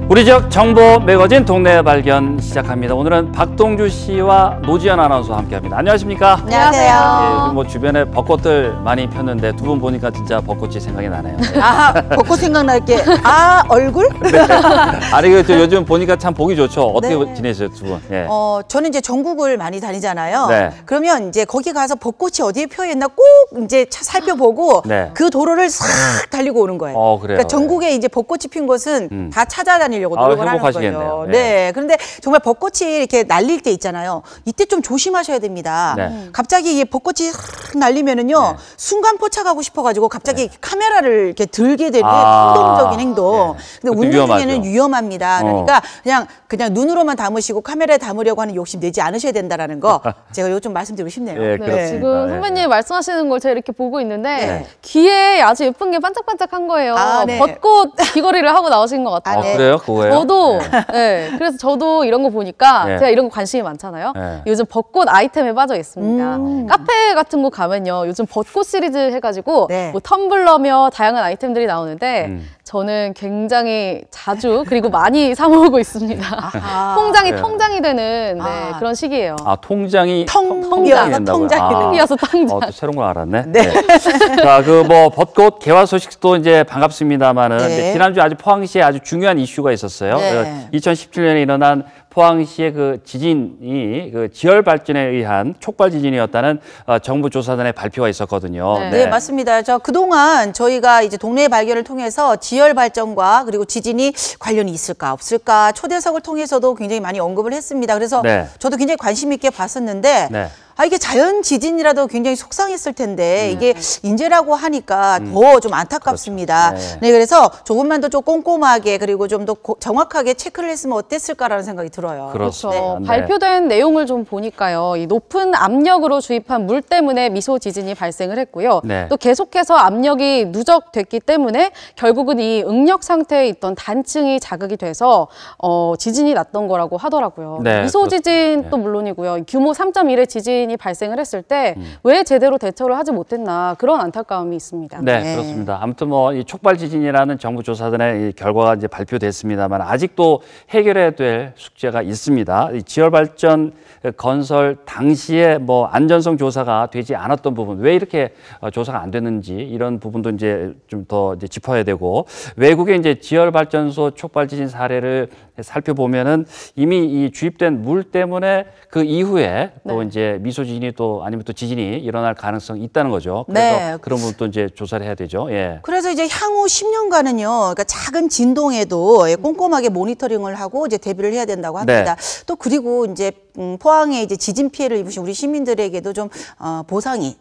우리 지역 정보 매거진 동네 발견 시작합니다. 오늘은 박동주 씨와 노지연 아나운서와 함께합니다. 안녕하십니까? 안녕하세요. 예, 요즘 뭐 주변에 벚꽃들 많이 폈는데 두 분 보니까 진짜 벚꽃이 생각이 나네요. 아, 벚꽃 생각날 게 얼굴? 네. 아니 요즘 보니까 참 보기 좋죠. 어떻게 네. 지내세요, 두 분? 예. 저는 이제 전국을 많이 다니잖아요. 네. 그러면 이제 거기 가서 벚꽃이 어디에 펴 있나 꼭 이제 살펴보고 네. 그 도로를 싹 달리고 오는 거예요. 그래요. 그러니까 전국에 이제 벚꽃이 핀 곳은 다 찾아다니려고 노력을 하는 행복하시겠네요. 거예요. 예. 네. 그런데 정말 벚꽃이 이렇게 날릴 때 있잖아요. 이때 좀 조심하셔야 됩니다. 네. 갑자기 이 벚꽃이 싹 날리면은요, 네. 순간 포착하고 싶어가지고 갑자기 네. 카메라를 이렇게 들게 되는 충동적인 행동. 네. 근데 그것도 운전 중에는 위험하죠. 위험합니다. 그러니까 그냥 눈으로만 담으시고 카메라에 담으려고 하는 욕심 내지 않으셔야 된다는 거 제가 이거 좀 말씀드리고 싶네요. 예, 네, 그렇습니다. 지금 네. 선배님 말씀하시는 걸 제가 이렇게 보고 있는데 네. 귀에 아주 예쁜 게 반짝반짝한 거예요. 네. 벚꽃 귀걸이를 하고 나오신 것 같아요. 네. 그래요? 그거예요? 저도 그래서 저도 이런 거 보니까 네. 제가 이런 거 관심이 많잖아요. 네. 요즘 벚꽃 아이템에 빠져 있습니다. 카페 같은 곳 가면요, 요즘 벚꽃 시리즈 해가지고 네. 뭐 텀블러며 다양한 아이템들이 나오는데 저는 굉장히 자주 그리고 많이 사 먹고 있습니다. 통장이 그래요. 통장이 되는 그런 시기예요. 통장이 통장이 된다고요? 통장이 이어서 통장. 또 새로운 걸 알았네. 네. 자, 뭐 벚꽃 개화 소식도 이제 반갑습니다만은 네. 지난주 아주 포항시에 아주 중요한 이슈가 있었어요. 네. 2017년에 일어난 포항시의 그 지진이 그 지열 발전에 의한 촉발 지진이었다는 정부 조사단의 발표가 있었거든요. 네, 맞습니다. 그동안 저희가 이제 동네 발견을 통해서 지열 발전과 그리고 지진이 관련이 있을까 없을까 초대석을 통해서도 굉장히 많이 언급을 했습니다. 그래서 네. 저도 굉장히 관심 있게 봤었는데 네. 이게 자연 지진이라도 굉장히 속상했을 텐데 이게 인재라고 하니까 더 좀 안타깝습니다. 그렇죠. 네, 그래서 조금만 더 좀 꼼꼼하게 그리고 좀 더 정확하게 체크를 했으면 어땠을까라는 생각이 들어요. 그렇습니다. 그렇죠. 네. 발표된 내용을 좀 보니까요, 이 높은 압력으로 주입한 물 때문에 미소 지진이 발생을 했고요. 네. 또 계속해서 압력이 누적됐기 때문에 결국은 이 응력 상태에 있던 단층이 자극이 돼서 지진이 났던 거라고 하더라고요. 네, 미소 지진도 네. 물론이고요. 규모 3.1의 지진이 발생을 했을 때 왜 제대로 대처를 하지 못했나 그런 안타까움이 있습니다. 네, 그렇습니다. 아무튼 뭐 이 촉발 지진이라는 정부 조사단의 이 결과가 이제 발표됐습니다만 아직도 해결해야 될 숙제가 있습니다. 이 지열 발전 건설 당시에 뭐 안전성 조사가 되지 않았던 부분, 왜 이렇게 조사가 안 됐는지 이런 부분도 이제 좀 더 이제 짚어야 되고, 외국의 이제 지열 발전소 촉발 지진 사례를 살펴보면은 이미 이 주입된 물 때문에 그 이후에 또 이제 미소 지진이 또 아니면 또 지진이 일어날 가능성이 있다는 거죠. 그래서 네. 그런 부분도 이제 조사를 해야 되죠. 예. 그래서 이제 향후 10년간은요, 그러니까 작은 진동에도 꼼꼼하게 모니터링을 하고 이제 대비를 해야 된다고 합니다. 또 그리고 이제 포항에 이제 지진 피해를 입으신 우리 시민들에게도 좀 보상이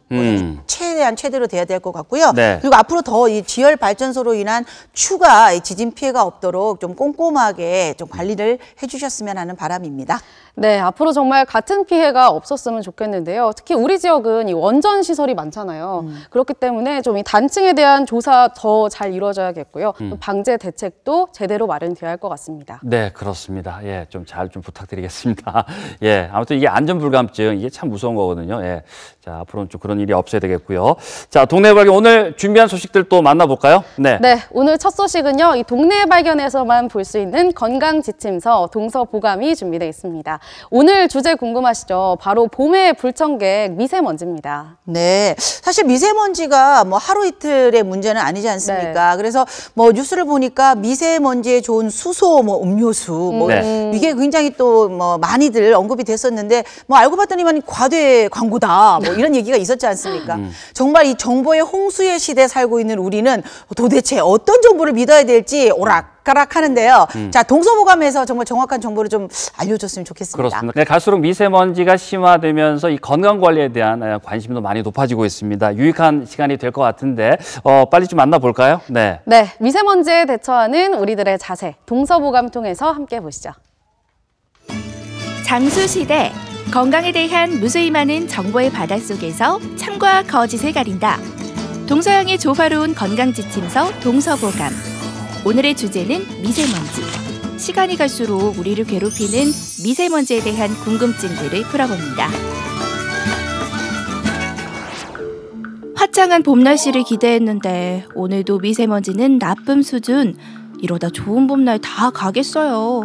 최대로 돼야 될 것 같고요. 네. 그리고 앞으로 더 이 지열 발전소로 인한 추가 지진 피해가 없도록 좀 꼼꼼하게 좀 관리를 해주셨으면 하는 바람입니다. 네, 앞으로 정말 같은 피해가 없었으면 좋겠는데요. 특히 우리 지역은 이 원전 시설이 많잖아요. 그렇기 때문에 좀 이 단층에 대한 조사 더 잘 이루어져야겠고요. 방제 대책도 제대로 마련되어야 할 것 같습니다. 네, 그렇습니다. 예, 좀 잘 좀 부탁드리겠습니다. 예, 아무튼 이게 안전불감증, 이게 참 무서운 거거든요. 예. 자, 앞으로는 좀 그런 일이 없어야 되겠고요. 자, 동네 발견 오늘 준비한 소식들 또 만나볼까요? 네. 네, 오늘 첫 소식은요, 이 동네 발견에서만 볼 수 있는 건강 지침서 동서보감이 준비되어 있습니다. 오늘 주제 궁금하시죠? 바로 봄의 불청객 미세먼지입니다. 네, 사실 미세먼지가 뭐 하루 이틀의 문제는 아니지 않습니까? 그래서 뭐 뉴스를 보니까 미세먼지에 좋은 수소, 뭐 음료수, 뭐 이게 굉장히 또 뭐 많이들 언급이 됐었는데 뭐 알고 봤더니만 과대 광고다, 뭐 이런 얘기가 있었지 않습니까? 정말 이 정보의 홍수의 시대에 살고 있는 우리는 도대체 어떤 정보를 믿어야 될지 오락가락 하는데요. 자, 동서보감에서 정말 정확한 정보를 좀 알려줬으면 좋겠습니다. 그렇습니다. 네, 갈수록 미세먼지가 심화되면서 이 건강 관리에 대한 관심도 많이 높아지고 있습니다. 유익한 시간이 될 것 같은데 빨리 좀 만나볼까요? 네. 네, 미세먼지에 대처하는 우리들의 자세, 동서보감 통해서 함께 보시죠. 장수시대, 건강에 대한 무수히 많은 정보의 바닷속에서 참과 거짓을 가린다. 동서양의 조화로운 건강지침서 동서보감. 오늘의 주제는 미세먼지. 시간이 갈수록 우리를 괴롭히는 미세먼지에 대한 궁금증들을 풀어봅니다. 화창한 봄 날씨를 기대했는데 오늘도 미세먼지는 나쁨 수준. 이러다 좋은 봄날 다 가겠어요.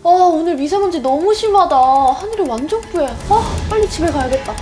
오늘 미세먼지 너무 심하다. 하늘이 완전 뿌얘. 빨리 집에 가야겠다.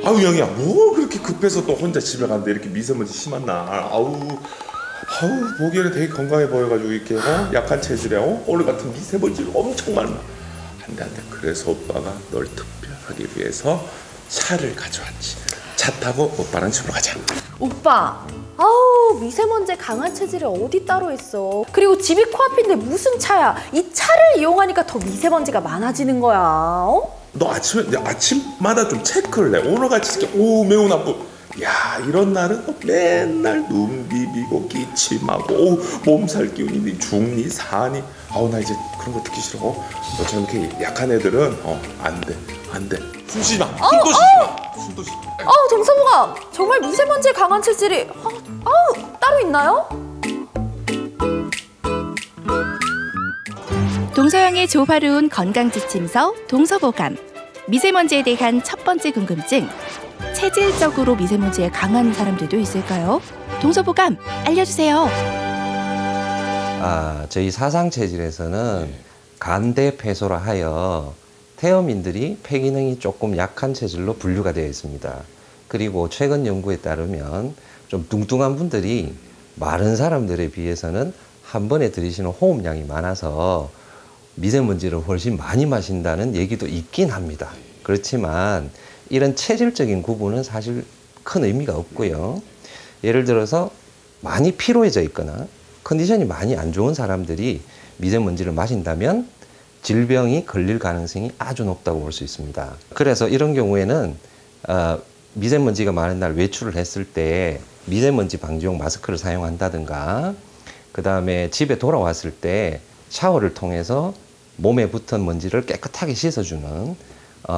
아우 영희야 뭐 그렇게 급해서 또 혼자 집에 갔는데 이렇게 미세먼지 심했나. 아우 보기에는 되게 건강해 보여가지고 이렇게 약한 체질에 오늘 같은 미세먼지를 엄청 많아. 안돼 그래서 오빠가 널 특별하기 위해서 차를 가져왔지. 차 타고 오빠랑 집으로 가자. 오빠, 미세먼지에 강한 체질이 어디 따로 있어. 그리고 집이 코앞인데 무슨 차야. 이 차를 이용하니까 더 미세먼지가 많아지는 거야. 너 아침마다 좀 체크를 해. 오늘같이 매우 나쁘. 야 이런 날은 맨날 눈 비비고 기침하고 몸살 기운이 중니 사니. 나 이제 그런 거 듣기 싫어. 너처럼 이렇게 약한 애들은 안돼. 숨 쉬지 마. 숨도 쉬지 마. 동서보감, 정말 미세먼지에 강한 체질이 따로 있나요? 동서양의 조화로운 건강지침서 동서보감. 미세먼지에 대한 첫 번째 궁금증. 체질적으로 미세먼지에 강한 사람들도 있을까요? 동서보감 알려주세요. 저희 사상체질에서는 간대폐소라 하여 태어민들이 폐기능이 조금 약한 체질로 분류가 되어 있습니다. 그리고 최근 연구에 따르면 좀 뚱뚱한 분들이 마른 사람들에 비해서는 한 번에 들이쉬는 호흡량이 많아서 미세먼지를 훨씬 많이 마신다는 얘기도 있긴 합니다. 그렇지만 이런 체질적인 구분은 사실 큰 의미가 없고요. 예를 들어서 많이 피로해져 있거나 컨디션이 많이 안 좋은 사람들이 미세먼지를 마신다면 질병이 걸릴 가능성이 아주 높다고 볼 수 있습니다. 그래서 이런 경우에는 미세먼지가 많은 날 외출을 했을 때 미세먼지 방지용 마스크를 사용한다든가, 그 다음에 집에 돌아왔을 때 샤워를 통해서 몸에 붙은 먼지를 깨끗하게 씻어주는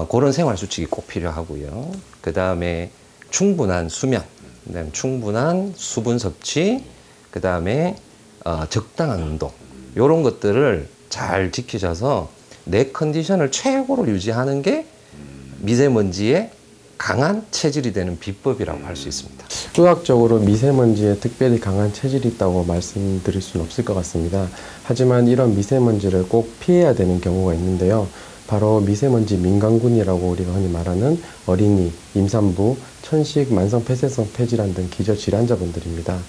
그런 생활 수칙이 꼭 필요하고요. 그 다음에 충분한 수면, 그다음에 충분한 수분 섭취, 그 다음에 적당한 운동, 이런 것들을 잘 지키셔서 내 컨디션을 최고로 유지하는 게 미세먼지에 강한 체질이 되는 비법이라고 할 수 있습니다. 의학적으로 미세먼지에 특별히 강한 체질이 있다고 말씀드릴 수는 없을 것 같습니다. 하지만 이런 미세먼지를 꼭 피해야 되는 경우가 있는데요. 바로 미세먼지 민감군이라고 우리가 흔히 말하는 어린이, 임산부, 천식, 만성 폐쇄성 폐질환 등 기저질환자분들입니다.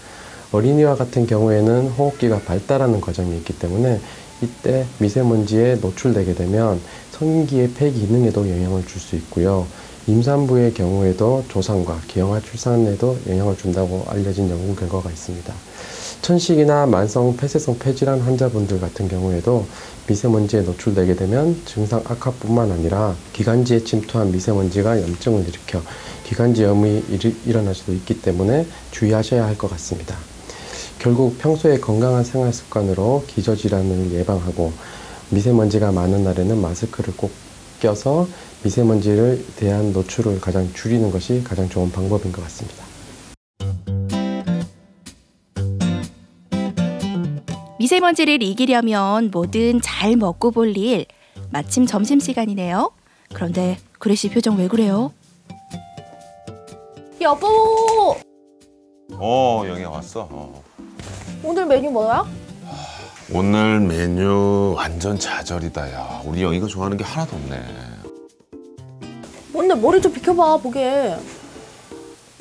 어린이와 같은 경우에는 호흡기가 발달하는 과정이 있기 때문에 이때 미세먼지에 노출되게 되면 성인기의 폐 기능에도 영향을 줄 수 있고요. 임산부의 경우에도 조상과 기형아 출산에도 영향을 준다고 알려진 연구 결과가 있습니다. 천식이나 만성 폐쇄성 폐질환 환자분들 같은 경우에도 미세먼지에 노출되게 되면 증상 악화뿐만 아니라 기관지에 침투한 미세먼지가 염증을 일으켜 기관지염이 일어날 수도 있기 때문에 주의하셔야 할 것 같습니다. 결국 평소에 건강한 생활 습관으로 기저질환을 예방하고 미세먼지가 많은 날에는 마스크를 꼭 껴서 미세먼지를 대한 노출을 가장 줄이는 것이 가장 좋은 방법인 것 같습니다. 미세먼지를 이기려면 뭐든 잘 먹고 볼 일. 마침 점심시간이네요. 그런데 그래씨 표정 왜 그래요? 여보! 영희야 왔어. 오늘 메뉴 뭐야? 오늘 메뉴 완전 좌절이다. 야 우리 영희가 좋아하는 게 하나도 없네. 뭔데, 머리 좀 비켜봐, 보게.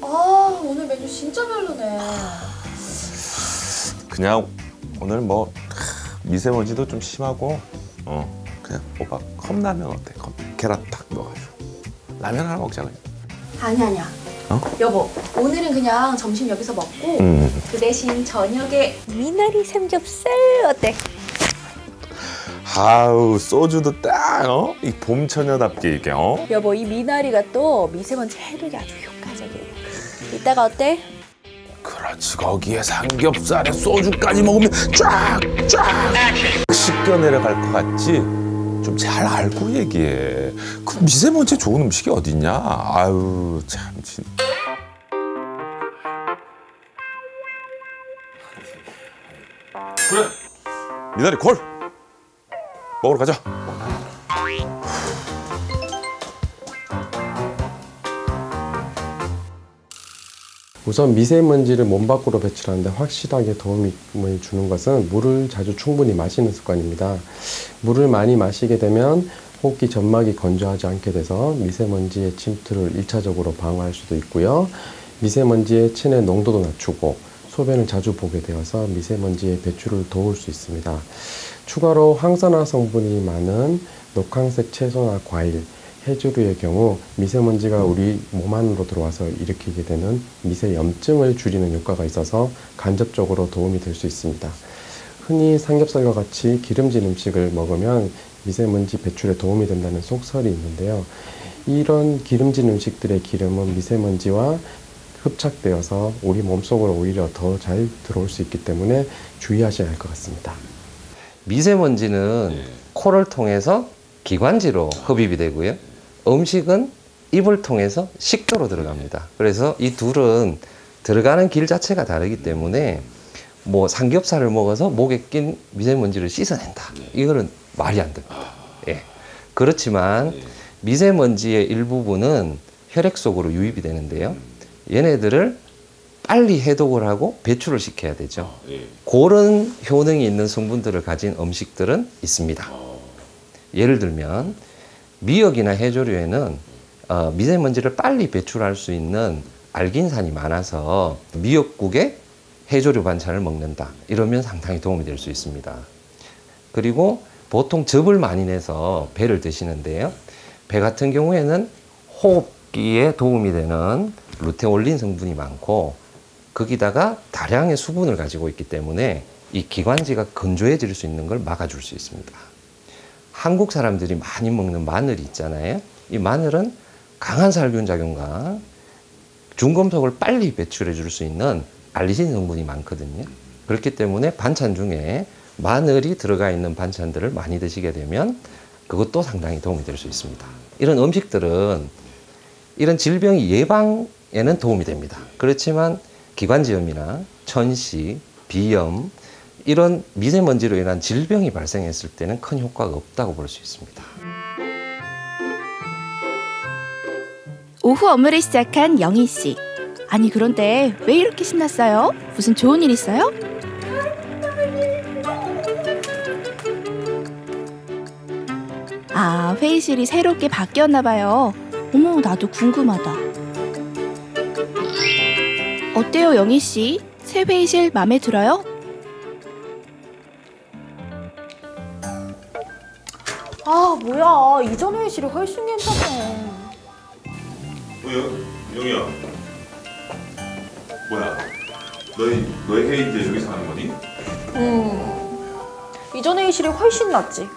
오늘 메뉴 진짜 별로네. 그냥 오늘 뭐 미세먼지도 좀 심하고 그냥 오빠 컵라면 어때? 계란 딱 넣어가지고 라면 하나 먹자 그냥. 아니야. 여보, 오늘은 그냥 점심 여기서 먹고 그 대신 저녁에 미나리 삼겹살 어때? 아우 소주도 딱 이 봄처녀답게 이게 여보, 이 미나리가 또 미세먼지 해독에 아주 효과적이에요. 이따가 어때? 그렇지 거기에 삼겹살에 소주까지 먹으면 쫙쫙 씻겨 내려갈 것 같지? 좀 잘 알고 얘기해. 그 미세먼지 좋은 음식이 어딨냐? 아유 참 진. 그래 미나리 콜 먹으러 가자. 우선 미세먼지를 몸 밖으로 배출하는데 확실하게 도움을 주는 것은 물을 자주 충분히 마시는 습관입니다. 물을 많이 마시게 되면 호흡기 점막이 건조하지 않게 돼서 미세먼지의 침투를 1차적으로 방어할 수도 있고요. 미세먼지의 체내 농도도 낮추고 소변을 자주 보게 되어서 미세먼지의 배출을 도울 수 있습니다. 추가로 항산화 성분이 많은 녹황색 채소나 과일, 해조류의 경우 미세먼지가 우리 몸 안으로 들어와서 일으키게 되는 미세염증을 줄이는 효과가 있어서 간접적으로 도움이 될 수 있습니다. 흔히 삼겹살과 같이 기름진 음식을 먹으면 미세먼지 배출에 도움이 된다는 속설이 있는데요. 이런 기름진 음식들의 기름은 미세먼지와 흡착되어서 우리 몸속으로 오히려 더 잘 들어올 수 있기 때문에 주의하셔야 할 것 같습니다. 미세먼지는 코를 통해서 기관지로 흡입이 되고요. 음식은 입을 통해서 식도로 들어갑니다. 그래서 이 둘은 들어가는 길 자체가 다르기 때문에 뭐 삼겹살을 먹어서 목에 낀 미세먼지를 씻어낸다. 이거는 말이 안 됩니다. 예. 그렇지만 미세먼지의 일부분은 혈액 속으로 유입이 되는데요. 얘네들을 빨리 해독을 하고 배출을 시켜야 되죠. 그런 효능이 있는 성분들을 가진 음식들은 있습니다. 예를 들면 미역이나 해조류에는 미세먼지를 빨리 배출할 수 있는 알긴산이 많아서 미역국에 해조류 반찬을 먹는다. 이러면 상당히 도움이 될 수 있습니다. 그리고 보통 즙을 많이 내서 배를 드시는데요. 배 같은 경우에는 호흡기에 도움이 되는 루테올린 성분이 많고 거기다가 다량의 수분을 가지고 있기 때문에 이 기관지가 건조해질 수 있는 걸 막아줄 수 있습니다. 한국 사람들이 많이 먹는 마늘이 있잖아요. 이 마늘은 강한 살균 작용과 중금속을 빨리 배출해 줄 수 있는 알리신 성분이 많거든요. 그렇기 때문에 반찬 중에 마늘이 들어가 있는 반찬들을 많이 드시게 되면 그것도 상당히 도움이 될 수 있습니다. 이런 음식들은 이런 질병 예방에는 도움이 됩니다. 그렇지만 기관지염이나 천식, 비염 이런 미세먼지로 인한 질병이 발생했을 때는 큰 효과가 없다고 볼 수 있습니다. 오후 업무를 시작한 영희 씨. 아니 그런데 왜 이렇게 신났어요? 무슨 좋은 일 있어요? 아, 회의실이 새롭게 바뀌었나 봐요. 어머, 나도 궁금하다. 어때요, 영희 씨? 새 회의실 마음에 들어요? 아, 뭐야. 이전 회의실이 훨씬 괜찮네. 영희야. 뭐야? 너의 회의 이제 여기서 하는 거니? 이전 회의실이 훨씬 낫지.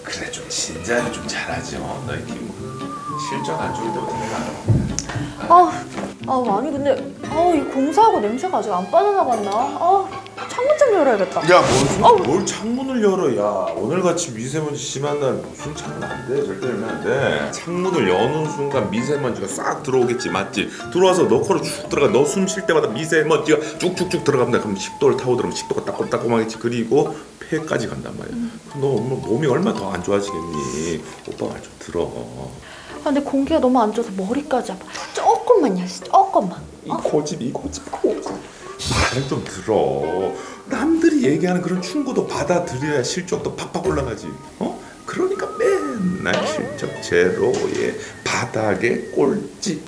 그래 좀 진지하게 좀 잘하지. 너희 팀 실전 안 좋을 때부터 내가 알아. 아니 근데 이 공사하고 냄새가 아직 안 빠져나갔나? 창문 좀 열어야겠다. 야, 뭘 창문을 열어? 야, 오늘같이 미세먼지 심한 날 무슨 창문 안 돼? 절대 열면 안 돼. 창문을 여는 순간 미세먼지가 싹 들어오겠지, 맞지? 들어와서 너 코로 쭉 들어가. 너 숨 쉴 때마다 미세먼지가 쭉쭉쭉 들어갑니다. 그럼 식도를 타고 들어오면 식도가 따끔따끔하겠지. 그리고 폐까지 간단 말이야. 너 몸이 얼마나 더 안 좋아지겠니? 오빠 말 좀 들어. 근데 공기가 너무 안 좋아서 머리까지 아파. 조금만 열시, 조금만. 이 고집. 말을 좀 들어. 남들이 얘기하는 그런 충고도 받아들여야 실적도 팍팍 올라가지. 그러니까 맨날 실적 제로에 바닥에 꼴찌.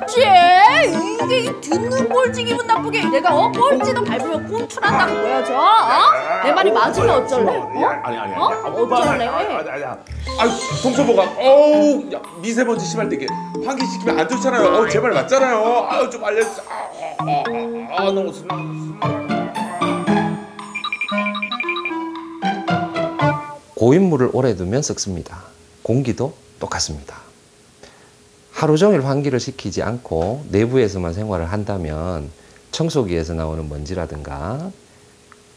꼴찌? 이게 듣는 꼴찌 기분 나쁘게 내가 꼴찌도 밟으면 꿈출한다고 보여줘. 내 말이 맞으면 어쩔래? 아니. 어쩔래? 아유, 동서보가. 야, 미세먼지 심할 때 이게 환기시키면 안 좋잖아요. 제발 맞잖아요. 좀 알려주세요. 너무 고인물을 오래 두면 썩습니다. 공기도 똑같습니다. 하루 종일 환기를 시키지 않고 내부에서만 생활을 한다면 청소기에서 나오는 먼지라든가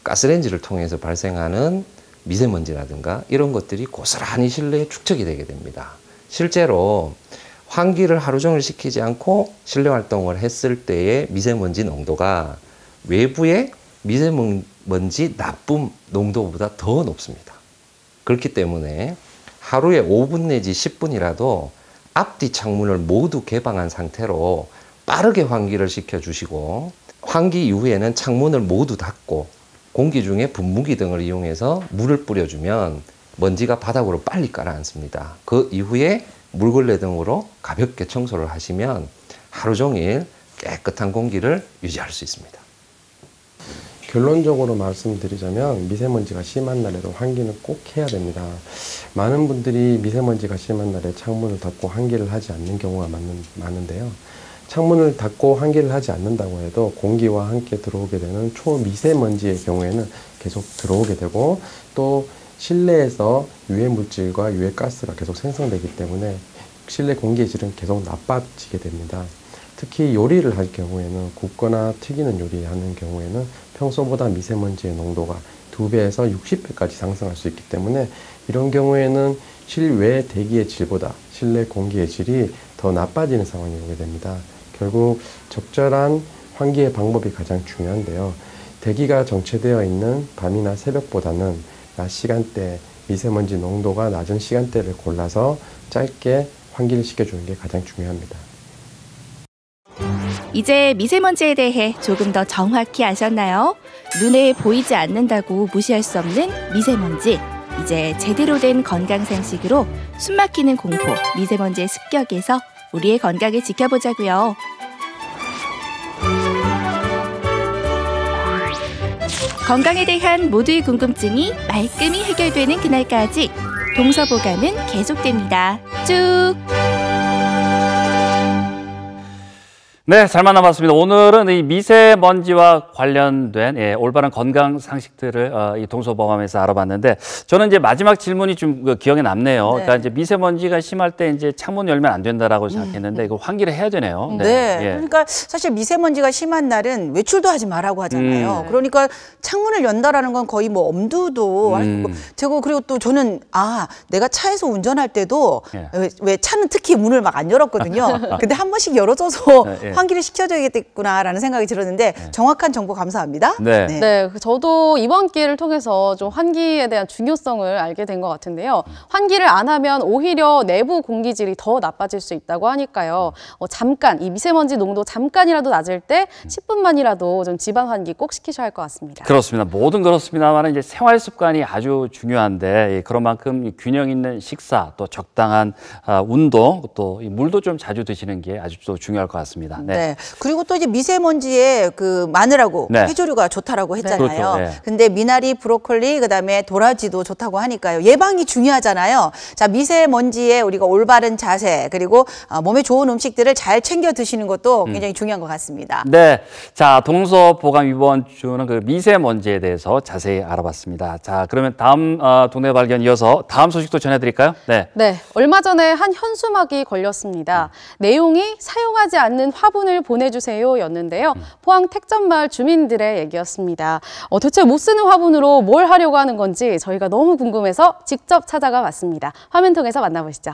가스레인지를 통해서 발생하는 미세먼지라든가 이런 것들이 고스란히 실내에 축적이 되게 됩니다. 실제로 환기를 하루 종일 시키지 않고 실내 활동을 했을 때의 미세먼지 농도가 외부의 미세먼지 나쁨 농도보다 더 높습니다. 그렇기 때문에 하루에 5분 내지 10분이라도 앞뒤 창문을 모두 개방한 상태로 빠르게 환기를 시켜주시고 환기 이후에는 창문을 모두 닫고 공기 중에 분무기 등을 이용해서 물을 뿌려주면 먼지가 바닥으로 빨리 가라앉습니다. 그 이후에 물걸레 등으로 가볍게 청소를 하시면 하루 종일 깨끗한 공기를 유지할 수 있습니다. 결론적으로 말씀드리자면 미세먼지가 심한 날에도 환기는 꼭 해야 됩니다. 많은 분들이 미세먼지가 심한 날에 창문을 닫고 환기를 하지 않는 경우가 많은데요. 창문을 닫고 환기를 하지 않는다고 해도 공기와 함께 들어오게 되는 초미세먼지의 경우에는 계속 들어오게 되고 또 실내에서 유해물질과 유해가스가 계속 생성되기 때문에 실내 공기의 질은 계속 나빠지게 됩니다. 특히 요리를 할 경우에는 굽거나 튀기는 요리하는 경우에는 평소보다 미세먼지의 농도가 2배에서 60배까지 상승할 수 있기 때문에 이런 경우에는 실외 대기의 질보다 실내 공기의 질이 더 나빠지는 상황이 오게 됩니다. 결국 적절한 환기의 방법이 가장 중요한데요. 대기가 정체되어 있는 밤이나 새벽보다는 낮 시간대 미세먼지 농도가 낮은 시간대를 골라서 짧게 환기를 시켜주는 게 가장 중요합니다. 이제 미세먼지에 대해 조금 더 정확히 아셨나요? 눈에 보이지 않는다고 무시할 수 없는 미세먼지. 이제 제대로 된 건강 상식으로 숨막히는 공포, 미세먼지의 습격에서 우리의 건강을 지켜보자고요. 건강에 대한 모두의 궁금증이 말끔히 해결되는 그날까지 동서보감은 계속됩니다. 쭉! 네, 잘 만나봤습니다. 오늘은 이 미세먼지와 관련된 올바른 건강 상식들을 이 동서보감에서 알아봤는데 저는 이제 마지막 질문이 좀 기억에 남네요. 네. 그러니까 이제 미세먼지가 심할 때 이제 창문 열면 안 된다라고 생각했는데 이거 환기를 해야 되네요. 네. 그러니까 사실 미세먼지가 심한 날은 외출도 하지 말라고 하잖아요. 그러니까 창문을 연다라는 건 거의 뭐 엄두도 할 수 있고 제가 그리고 또 저는 내가 차에서 운전할 때도 왜 차는 특히 문을 막 안 열었거든요. 근데 한 번씩 열어줘서 환기를 시켜줘야겠구나라는 생각이 들었는데 정확한 정보 감사합니다. 네, 저도 이번 기회를 통해서 좀 환기에 대한 중요성을 알게 된 것 같은데요. 환기를 안 하면 오히려 내부 공기질이 더 나빠질 수 있다고 하니까요. 잠깐, 이 미세먼지 농도 잠깐이라도 낮을 때 10분만이라도 좀 집안 환기 꼭 시키셔야 할 것 같습니다. 그렇습니다. 뭐든 그렇습니다만 이제 생활 습관이 아주 중요한데 그런 만큼 균형 있는 식사 또 적당한 운동 또 물도 좀 자주 드시는 게 아주 또 중요할 것 같습니다. 네. 그리고 또 이제 미세먼지에 그 마늘하고 해조류가 좋다라고 했잖아요. 그렇죠. 근데 미나리, 브로콜리, 그다음에 도라지도 좋다고 하니까요. 예방이 중요하잖아요. 자, 미세먼지에 우리가 올바른 자세 그리고 몸에 좋은 음식들을 잘 챙겨 드시는 것도 굉장히 중요한 것 같습니다. 네. 자, 동서보감 이번 주는 그 미세먼지에 대해서 자세히 알아봤습니다. 자, 그러면 다음 동네 발견 이어서 다음 소식도 전해드릴까요? 네. 얼마 전에 한 현수막이 걸렸습니다. 내용이 사용하지 않는 화분을 보내주세요 였는데요. 포항 택전마을 주민들의 얘기였습니다. 도대체 못 쓰는 화분으로 뭘 하려고 하는 건지 저희가 너무 궁금해서 직접 찾아가 봤습니다. 화면 통해서 만나보시죠.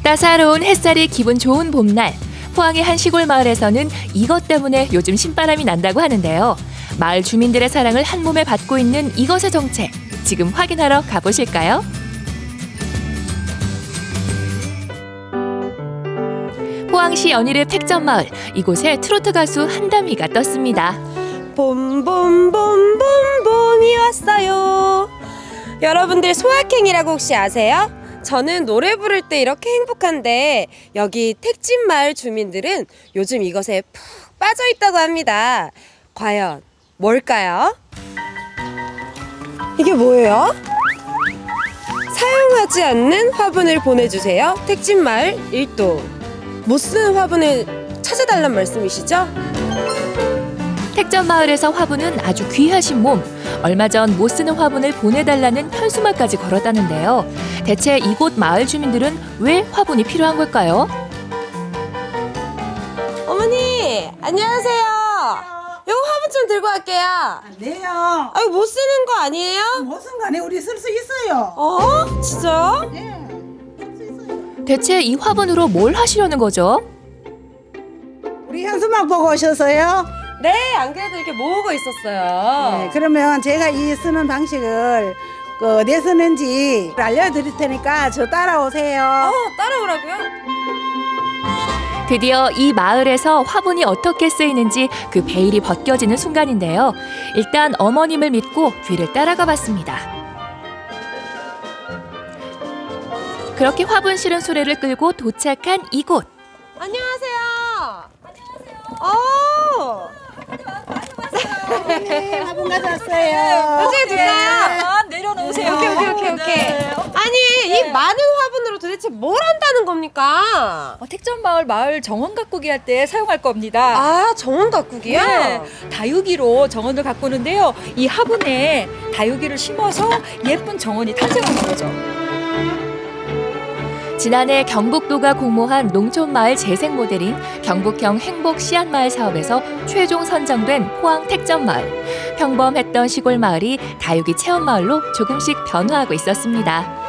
따사로운 햇살이 기분 좋은 봄날, 포항의 한 시골 마을에서는 이것 때문에 요즘 신바람이 난다고 하는데요. 마을 주민들의 사랑을 한 몸에 받고 있는 이것의 정체, 지금 확인하러 가보실까요? 포항시 연희읍 택전마을, 이곳에 트로트 가수 한담이가 떴습니다. 봄봄봄봄봄이 왔어요. 여러분들 소확행이라고 혹시 아세요? 저는 노래 부를 때 이렇게 행복한데 여기 택진마을 주민들은 요즘 이것에 푹 빠져 있다고 합니다. 과연 뭘까요? 이게 뭐예요? 사용하지 않는 화분을 보내주세요. 택진마을 1동. 못 쓰는 화분을 찾아달란 말씀이시죠? 택점 마을에서 화분은 아주 귀하신 몸. 얼마 전 못 쓰는 화분을 보내달라는 현수막까지 걸었다는데요. 대체 이곳 마을 주민들은 왜 화분이 필요한 걸까요? 어머니, 안녕하세요. 요 화분 좀 들고 갈게요. 네요. 아유, 못 쓰는 거 아니에요? 못 쓴 거 아니에요. 우리 쓸 수 있어요. 어? 진짜요? 네. 쓸 수 있어요. 대체 이 화분으로 뭘 하시려는 거죠? 우리 현수막 보고 오셨어요? 네, 안 그래도 이렇게 모으고 있었어요. 네. 그러면 제가 이 쓰는 방식을 어디에 쓰는지 알려드릴 테니까 저 따라오세요. 따라오라고요? 드디어 이 마을에서 화분이 어떻게 쓰이는지 그 베일이 벗겨지는 순간인데요. 일단 어머님을 믿고 뒤를 따라가 봤습니다. 그렇게 화분 실은 수레를 끌고 도착한 이곳. 안녕하세요. 네, 화분 가져왔어요. 나중에 줄까요? 내려놓으세요. 오케이. 아니, 이 많은 화분으로 도대체 뭘 한다는 겁니까? 택점 마을 정원 가꾸기 할 때 사용할 겁니다. 아, 정원 가꾸기요? 네, 다육이로 정원을 가꾸는데요. 이 화분에 다육이를 심어서 예쁜 정원이 탄생하는 거죠. 지난해 경북도가 공모한 농촌마을 재생 모델인 경북형 행복 씨앗마을 사업에서 최종 선정된 포항 택점마을. 평범했던 시골 마을이 다육이 체험마을로 조금씩 변화하고 있었습니다.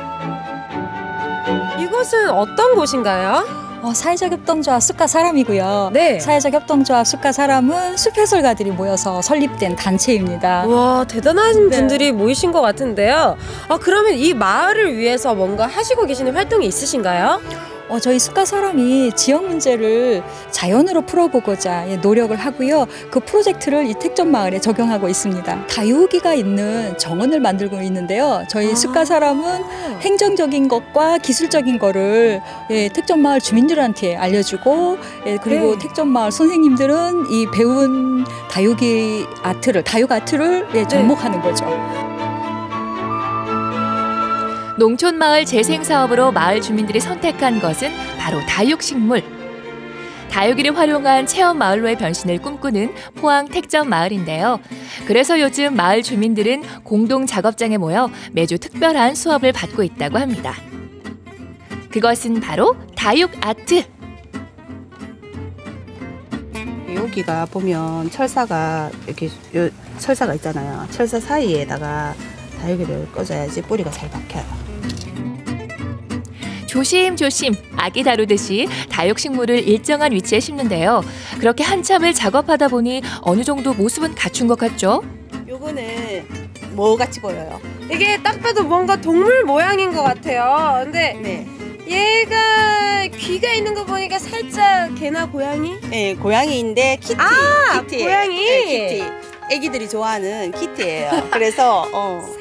이곳은 어떤 곳인가요? 사회적 협동조합 숲과 사람이고요. 네. 사회적 협동조합 숲과 사람은 숲 해설가들이 모여서 설립된 단체입니다. 와, 대단한 분들이 모이신 것 같은데요. 그러면 이 마을을 위해서 뭔가 하시고 계시는 활동이 있으신가요? 저희 숲과 사람이 지역 문제를 자연으로 풀어보고자 노력을 하고요. 그 프로젝트를 이 택점 마을에 적용하고 있습니다. 다육이가 있는 정원을 만들고 있는데요. 저희 숲과 사람은 행정적인 것과 기술적인 거를 택점 마을 주민들한테 알려주고 그리고 택점 마을 선생님들은 이 배운 다육 아트를 접목하는 거죠. 농촌마을 재생사업으로 마을 주민들이 선택한 것은 바로 다육식물. 다육이를 활용한 체험마을로의 변신을 꿈꾸는 포항 택점마을인데요. 그래서 요즘 마을 주민들은 공동 작업장에 모여 매주 특별한 수업을 받고 있다고 합니다. 그것은 바로 다육 아트. 여기가 보면 철사가 이렇게 철사가 있잖아요. 철사 사이에다가 다육이를 꽂아야지 뿌리가 잘 박혀요. 조심조심 아기 다루듯이 다육식물을 일정한 위치에 심는데요. 그렇게 한참을 작업하다 보니 어느 정도 모습은 갖춘 것 같죠? 요거는 뭐 같이 보여요? 이게 딱 봐도 뭔가 동물 모양인 것 같아요. 근데 얘가 귀가 있는 거 보니까 살짝 개나 고양이? 네, 고양이인데 키티. 키티. 고양이? 네, 키티. 애기들이 좋아하는 키티예요. 그래서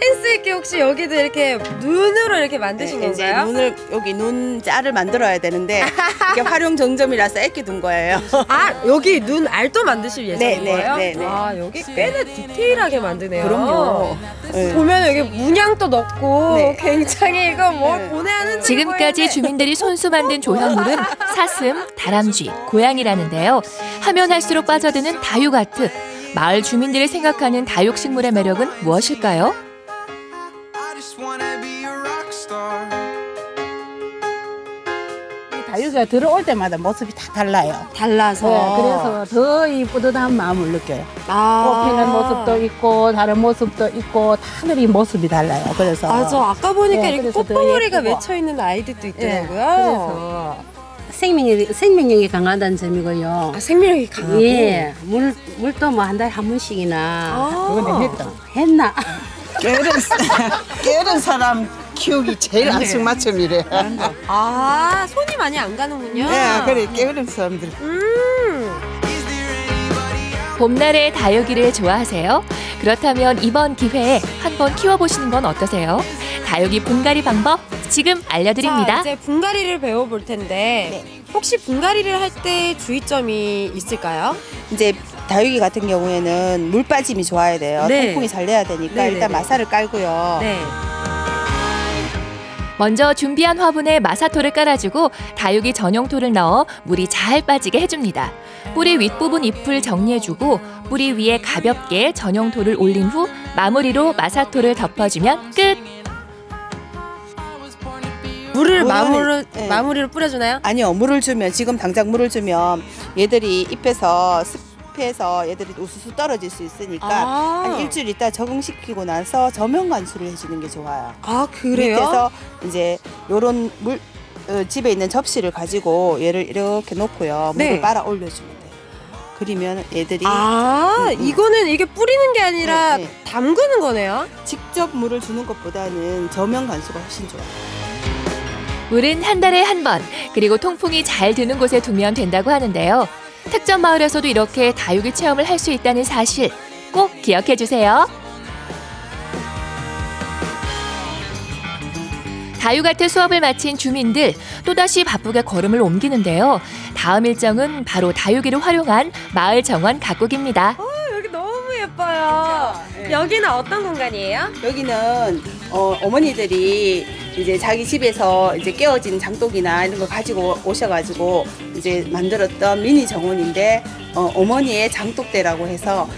센스 있게 혹시 여기도 이렇게 눈으로 이렇게 만드신 건가요? 이제 눈을 여기 눈자를 만들어야 되는데 이게 활용 정점이라서 애기 둔 거예요. 여기 눈 알도 만드실 예정인 거예요? 네. 여기 꽤나 디테일하게 만드네요. 그럼요. 보면 여기 문양도 넣고 굉장히 이거 고뇌하는 지금까지 주민들이 손수 만든 조형물은 사슴, 다람쥐, 고양이라는데요. 하면 할수록 빠져드는 다육 아트. 마을 주민들이 생각하는 다육식물의 매력은 무엇일까요? 다육이가 들어올 때마다 모습이 다 달라요. 달라서. 네, 그래서 더 이 뿌듯한 마음을 느껴요. 꽃 피는 모습도 있고 다른 모습도 있고 다들 이 모습이 달라요. 그래서 맞아. 아까 보니까 이렇게 꽃봉오리가 맺혀 있는 아이들도 있더라고요. 생명력이 강하다는 점이고요. 생명력이 강하고? 예. 물도 뭐 한 달에 한 번씩이나. 그건 했나? 게으른 사람 키우기 제일 안성맞춤이래. 손이 많이 안 가는군요. 네, 그래 게으른 사람들. 봄날의 다육이를 좋아하세요? 그렇다면 이번 기회에 한번 키워보시는 건 어떠세요? 다육이 분갈이 방법 지금 알려드립니다. 자, 이제 분갈이를 배워볼 텐데 혹시 분갈이를 할 때 주의점이 있을까요? 이제 다육이 같은 경우에는 물 빠짐이 좋아야 돼요. 통풍이 잘 돼야 되니까 일단 마사를 깔고요. 먼저 준비한 화분에 마사토를 깔아주고 다육이 전용토를 넣어 물이 잘 빠지게 해줍니다. 뿌리 윗부분 잎을 정리해주고 뿌리 위에 가볍게 전용토를 올린 후 마무리로 마사토를 덮어주면 끝! 물을 마무리로 뿌려주나요? 아니요, 물을 주면 지금 당장 물을 주면 얘들이 잎에서 습해서 얘들이 우수수 떨어질 수 있으니까 한 일주일 있다 적응시키고 나서 저면 관수를 해주는 게 좋아요. 아, 그래요? 밑에서 이제 요런 물 집에 있는 접시를 가지고 얘를 이렇게 놓고요. 물을 빨아 올려주면 돼요. 그러면 애들이 이거는 이게 뿌리는 게 아니라 담그는 거네요? 직접 물을 주는 것보다는 저면 관수가 훨씬 좋아요. 물은 한 달에 한 번, 그리고 통풍이 잘 드는 곳에 두면 된다고 하는데요. 특전 마을에서도 이렇게 다육이 체험을 할 수 있다는 사실 꼭 기억해 주세요. 다육아트 수업을 마친 주민들 또다시 바쁘게 걸음을 옮기는데요. 다음 일정은 바로 다육이를 활용한 마을 정원 가꾸기입니다. 여기 너무 예뻐요. 여기는 어떤 공간이에요? 여기는 어머니들이 이제 자기 집에서 이제 깨어진 장독이나 이런 거 가지고 오셔가지고 이제 만들었던 미니 정원인데 어머니의 장독대라고 해서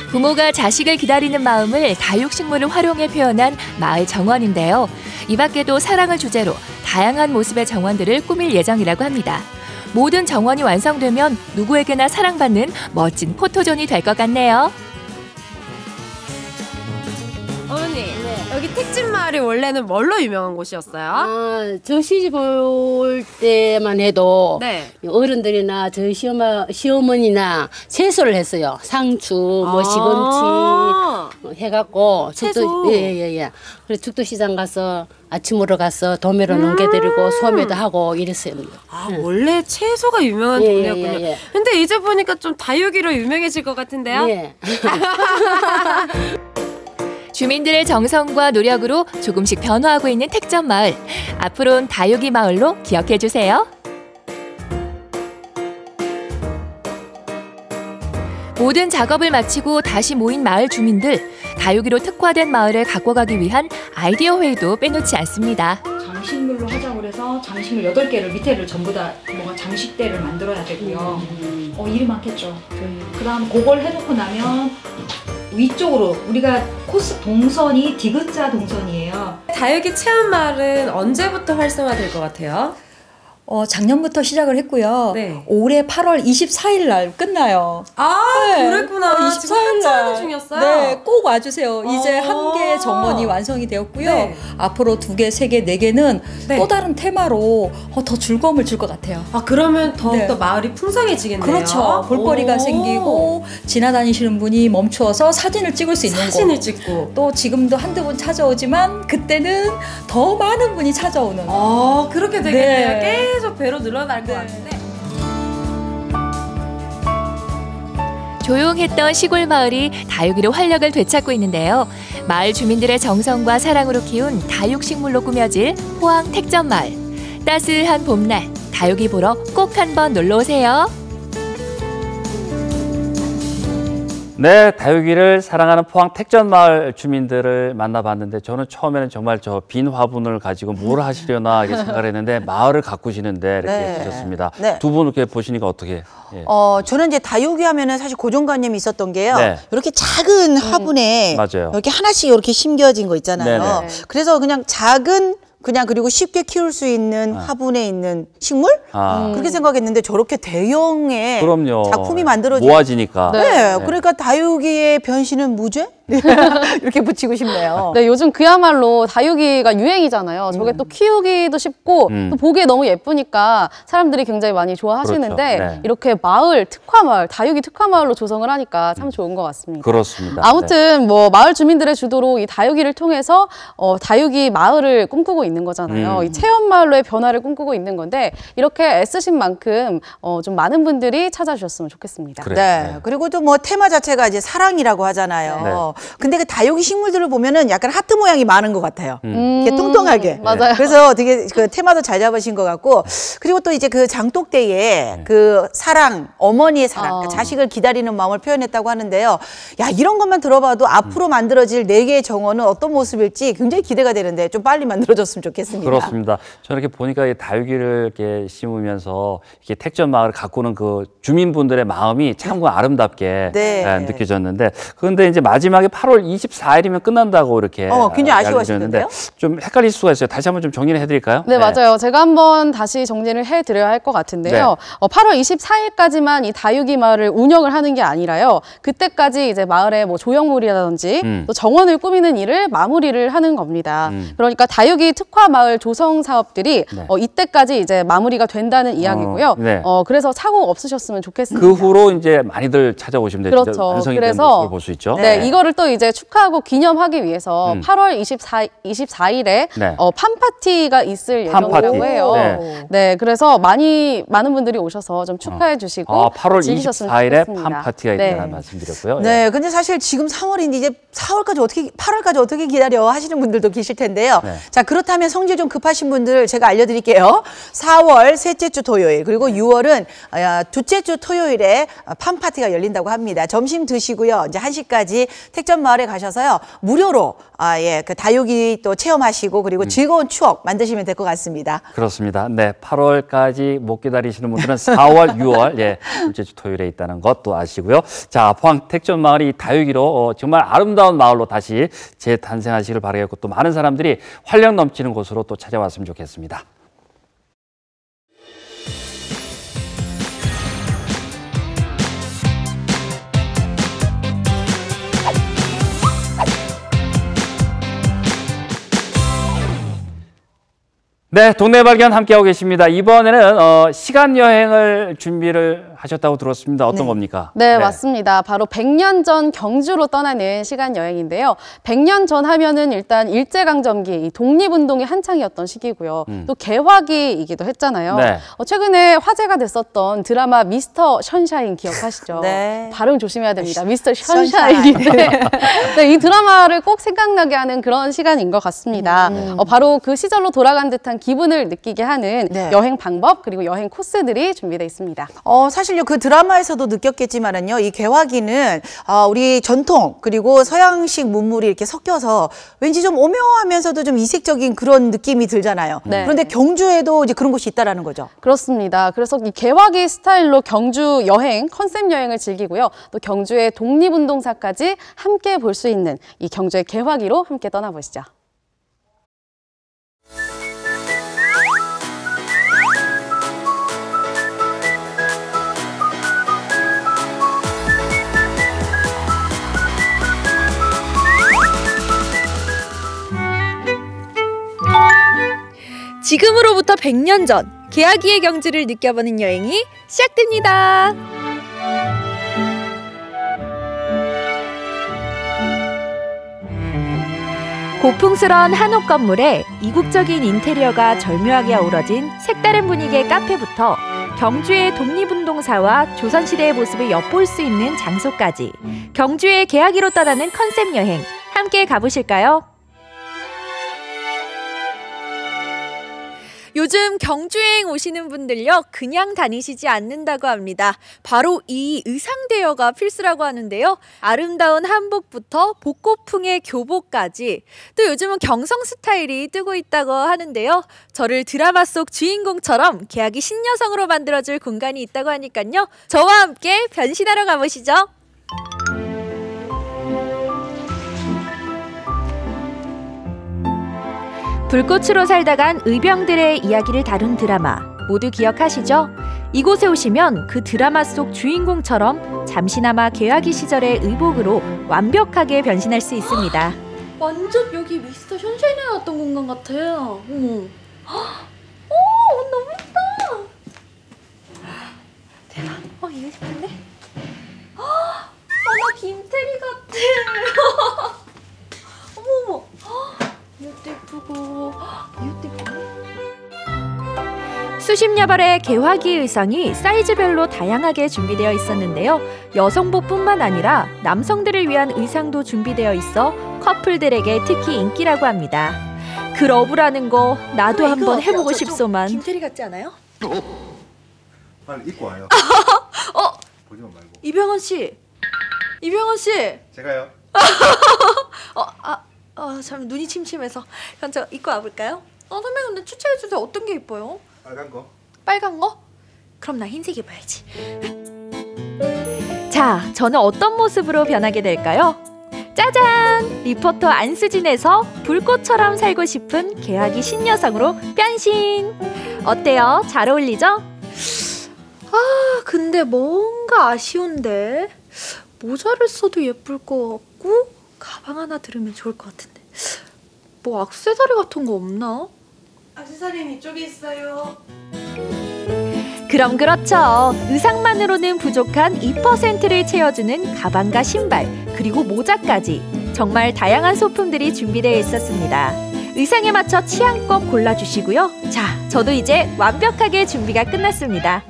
부모가 자식을 기다리는 마음을 다육식물을 활용해 표현한 마을 정원인데요. 이 밖에도 사랑을 주제로 다양한 모습의 정원들을 꾸밀 예정이라고 합니다. 모든 정원이 완성되면 누구에게나 사랑받는 멋진 포토존이 될 것 같네요. 어머니, 여기 택진 마을이 원래는 뭘로 유명한 곳이었어요? 저 시집 올 때만 해도 어른들이나 저희 시어머니나 채소를 했어요. 상추, 뭐 시금치 해갖고 채소? 예예예. 그래서 죽도시장 가서 아침으로 가서 도매로 넘겨드리고 소매도 하고 이랬어요. 원래 채소가 유명한 동네였군요. 근데 이제 보니까 좀 다육이로 유명해질 것 같은데요? 예. 주민들의 정성과 노력으로 조금씩 변화하고 있는 택전 마을. 앞으로는 다육이 마을로 기억해 주세요. 모든 작업을 마치고 다시 모인 마을 주민들. 다육이로 특화된 마을을 가꿔가기 위한 아이디어 회의도 빼놓지 않습니다. 장식물로 하자고 해서 장식물 8개를 밑에를 전부 다 뭔가 장식대를 만들어야 되고요. 일이 많겠죠. 그다음 그걸 해놓고 나면 위쪽으로 우리가 코스 동선이 디귿자 동선이에요. 다육이 체험마을은 언제부터 활성화될 것 같아요? 작년부터 시작을 했고요. 올해 8월 24일 날 끝나요. 그랬구나. 24일 날 중이었어요? 네, 꼭 와주세요. 이제 한 개 정원이 완성이 되었고요. 앞으로 2개, 3개, 4개는 또 다른 테마로 더 즐거움을 줄 것 같아요. 그러면 더욱더 마을이 풍성해지겠네요. 그렇죠. 볼거리가 생기고 지나다니시는 분이 멈추어서 사진을 찍을 수 있는 사진을 찍고 또 지금도 한두 분 찾아오지만 그때는 더 많은 분이 찾아오는 그렇게 되겠네요. 계속 배로 늘어날 것 같은데. 조용했던 시골 마을이 다육이로 활력을 되찾고 있는데요. 마을 주민들의 정성과 사랑으로 키운 다육식물로 꾸며질 포항 택전 마을. 따스한 봄날 다육이 보러 꼭 한번 놀러 오세요. 네, 다육이를 사랑하는 포항 택전마을 주민들을 만나봤는데 저는 처음에는 정말 저 빈 화분을 가지고 뭘 하시려나 이렇게 생각을 했는데 마을을 가꾸시는데 이렇게 보셨습니다. 두 분 이렇게 보시니까 어떻게? 저는 이제 다육이 하면은 사실 고정관념이 있었던 게요. 이렇게 작은 화분에 맞아요. 이렇게 하나씩 이렇게 심겨진 거 있잖아요. 그래서 그냥 그리고 쉽게 키울 수 있는 화분에 있는 식물? 그렇게 생각했는데 저렇게 대형의 작품이 만들어지고 모아지니까. 그러니까 다육이의 변신은 무죄? 이렇게 붙이고 싶네요. 네, 요즘 그야말로 다육이가 유행이잖아요. 저게 또 키우기도 쉽고 또 보기에 너무 예쁘니까 사람들이 굉장히 많이 좋아하시는데 이렇게 마을, 특화마을, 다육이 특화마을로 조성을 하니까 참 좋은 것 같습니다. 그렇습니다. 아무튼 뭐 마을 주민들의 주도로 이 다육이를 통해서 다육이 마을을 꿈꾸고 있는 거잖아요. 이 체험마을로의 변화를 꿈꾸고 있는 건데 이렇게 애쓰신 만큼 좀 많은 분들이 찾아주셨으면 좋겠습니다. 그리고 또 뭐 테마 자체가 이제 사랑이라고 하잖아요. 근데 그 다육이 식물들을 보면은 약간 하트 모양이 많은 것 같아요. 이렇게 통통하게. 맞아요. 그래서 되게 그 테마도 잘 잡으신 것 같고, 그리고 또 이제 그 장독대에 그 사랑, 어머니의 사랑, 그 자식을 기다리는 마음을 표현했다고 하는데요. 야, 이런 것만 들어봐도 앞으로 만들어질 4개의 정원은 어떤 모습일지 굉장히 기대가 되는데 좀 빨리 만들어졌으면 좋겠습니다. 그렇습니다. 저는 이렇게 보니까 이 다육이를 이렇게 심으면서 이렇게 택전 마을을 가꾸는 그 주민분들의 마음이 참 아름답게 느껴졌는데, 그런데 이제 마지막에 8월 24일이면 끝난다고 이렇게 굉장히 아쉬워하시는데요? 좀 헷갈릴 수가 있어요. 다시 한번 좀 정리를 해드릴까요? 네, 맞아요. 제가 한번 다시 정리를 해드려야 할 것 같은데요. 8월 24일까지만 이 다육이 마을을 운영을 하는 게 아니라요. 그때까지 이제 마을에 뭐 조형물이라든지 또 정원을 꾸미는 일을 마무리를 하는 겁니다. 그러니까 다육이 특화 마을 조성 사업들이 이때까지 이제 마무리가 된다는 이야기고요. 그래서 사고 없으셨으면 좋겠습니다. 그 후로 이제 많이들 찾아오시면 되죠. 그렇죠. 완성이 된 모습을 볼 수 있죠. 네, 이거를 또 이제 축하하고 기념하기 위해서 8월 24일에 팜파티가 있을 예정이라고 해요. 네, 그래서 많은 분들이 오셔서 좀 축하해 주시고 8월 즐기셨으면 24일에 좋겠습니다. 팜파티가 있다는 말씀드렸고요. 네, 근데 사실 지금 3월인데 이제 8월까지 어떻게 기다려 하시는 분들도 계실 텐데요. 자, 그렇다면 성질 좀 급하신 분들 제가 알려드릴게요. 4월 셋째 주 토요일, 그리고 6월은 둘째 주 토요일에 팜파티가 열린다고 합니다. 점심 드시고요. 이제 1시까지 택전 마을에 가셔서요. 무료로 그 다육이 또 체험하시고, 그리고 즐거운 추억 만드시면 될 것 같습니다. 그렇습니다. 네, 8월까지 못 기다리시는 분들은 4월, 6월 둘째 주 토요일에 있다는 것도 아시고요. 자, 포항 택전 마을이 다육이로 정말 아름다운 마을로 다시 재탄생하시길 바라겠고, 또 많은 사람들이 활력 넘치는 곳으로 또 찾아왔으면 좋겠습니다. 네, 동네 발견 함께하고 계십니다. 이번에는 시간 여행을 준비를 하셨다고 들었습니다. 어떤 겁니까? 네, 맞습니다. 바로 100년 전 경주로 떠나는 시간 여행인데요. 100년 전 하면은 일단 일제강점기 이 독립운동이 한창이었던 시기고요. 또 개화기이기도 했잖아요. 최근에 화제가 됐었던 드라마 미스터 션샤인 기억하시죠? 발음 조심해야 됩니다. 미스터 션샤인인데 네, 이 드라마를 꼭 생각나게 하는 그런 시간인 것 같습니다. 바로 그 시절로 돌아간 듯한 기분을 느끼게 하는 여행 방법, 그리고 여행 코스들이 준비되어 있습니다. 사실요, 그 드라마에서도 느꼈겠지만은요, 이 개화기는 우리 전통 그리고 서양식 문물이 이렇게 섞여서 왠지 좀 오묘하면서도 좀 이색적인 그런 느낌이 들잖아요. 그런데 경주에도 이제 그런 곳이 있다라는 거죠. 그렇습니다. 그래서 이 개화기 스타일로 경주 여행, 컨셉 여행을 즐기고요. 또 경주의 독립운동사까지 함께 볼 수 있는 이 경주의 개화기로 함께 떠나보시죠. 지금으로부터 100년 전 개화기의 경주를 느껴보는 여행이 시작됩니다. 고풍스러운 한옥 건물에 이국적인 인테리어가 절묘하게 어우러진 색다른 분위기의 카페부터 경주의 독립운동사와 조선시대의 모습을 엿볼 수 있는 장소까지 경주의 개화기로 떠나는 컨셉 여행 함께 가보실까요? 요즘 경주여행 오시는 분들요, 그냥 다니시지 않는다고 합니다. 바로 이 의상 대여가 필수라고 하는데요. 아름다운 한복부터 복고풍의 교복까지, 또 요즘은 경성 스타일이 뜨고 있다고 하는데요. 저를 드라마 속 주인공처럼 개화기 신여성으로 만들어줄 공간이 있다고 하니까요. 저와 함께 변신하러 가보시죠. 불꽃으로 살다간 의병들의 이야기를 다룬 드라마 모두 기억하시죠? 이곳에 오시면 그 드라마 속 주인공처럼 잠시나마 개화기 시절의 의복으로 완벽하게 변신할 수 있습니다. 완전 여기 미스터 션샤인에 나왔던 공간 같아요. 어머. 너무 예쁘다. 대박. 이거 예쁜데? 나 김태리 같아. 어머. 이것도 예쁘고, 이것도 예쁘네. 수십여 벌의 개화기 의상이 사이즈별로 다양하게 준비되어 있었는데요. 여성복뿐만 아니라 남성들을 위한 의상도 준비되어 있어 커플들에게 특히 인기라고 합니다. 그 러브라는 거 나도 한번 해보고 싶소만. 김태리 같지 않아요? 빨리 입고 와요. 보지만 말고. 이병헌 씨. 제가요. 참 눈이 침침해서. 그럼 저 입고 와볼까요? 선배님 근데 추천해주세요. 어떤 게 예뻐요? 빨간 거. 빨간 거? 그럼 나 흰색 입어야지. 자, 저는 어떤 모습으로 변하게 될까요? 짜잔! 리포터 안수진에서 불꽃처럼 살고 싶은 개화기 신여성으로 변신! 어때요? 잘 어울리죠? 근데 뭔가 아쉬운데 모자를 써도 예쁠 것 같고 가방 하나 들으면 좋을 것 같은데 뭐 액세서리 같은 거 없나? 액세서리는 이쪽에 있어요. 그럼 그렇죠. 의상만으로는 부족한 2%를 채워주는 가방과 신발, 그리고 모자까지 정말 다양한 소품들이 준비되어 있었습니다. 의상에 맞춰 취향껏 골라주시고요. 자, 저도 이제 완벽하게 준비가 끝났습니다.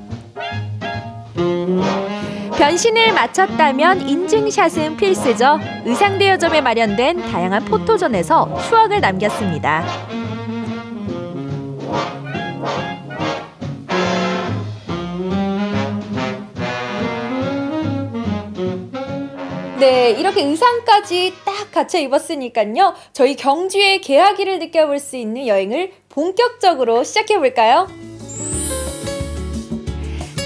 변신을 마쳤다면 인증샷은 필수죠. 의상대여점에 마련된 다양한 포토존에서 추억을 남겼습니다. 네, 이렇게 의상까지 딱 갖춰 입었으니까요. 저희 경주의 개화기를 느껴볼 수 있는 여행을 본격적으로 시작해볼까요?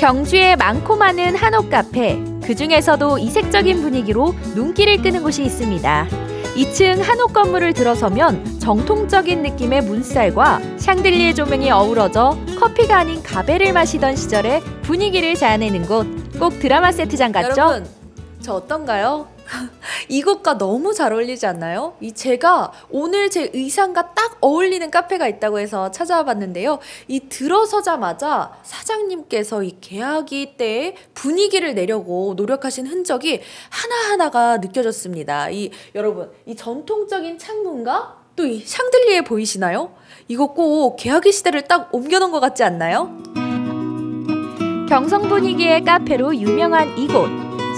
경주에 많고 많은 한옥 카페, 그중에서도 이색적인 분위기로 눈길을 끄는 곳이 있습니다. 2층 한옥 건물을 들어서면 정통적인 느낌의 문살과 샹들리에 조명이 어우러져 커피가 아닌 가베를 마시던 시절의 분위기를 자아내는 곳, 꼭 드라마 세트장 같죠? 여러분, 저 어떤가요? 이곳과 너무 잘 어울리지 않나요? 제가 오늘 제 의상과 딱 어울리는 카페가 있다고 해서 찾아와 봤는데요. 들어서자마자 사장님께서 이 개화기 때의 분위기를 내려고 노력하신 흔적이 하나하나가 느껴졌습니다. 여러분, 이 전통적인 창문과 또 이 샹들리에 보이시나요? 이거 꼭 개화기 시대를 딱 옮겨놓은 것 같지 않나요? 경성 분위기의 카페로 유명한 이곳.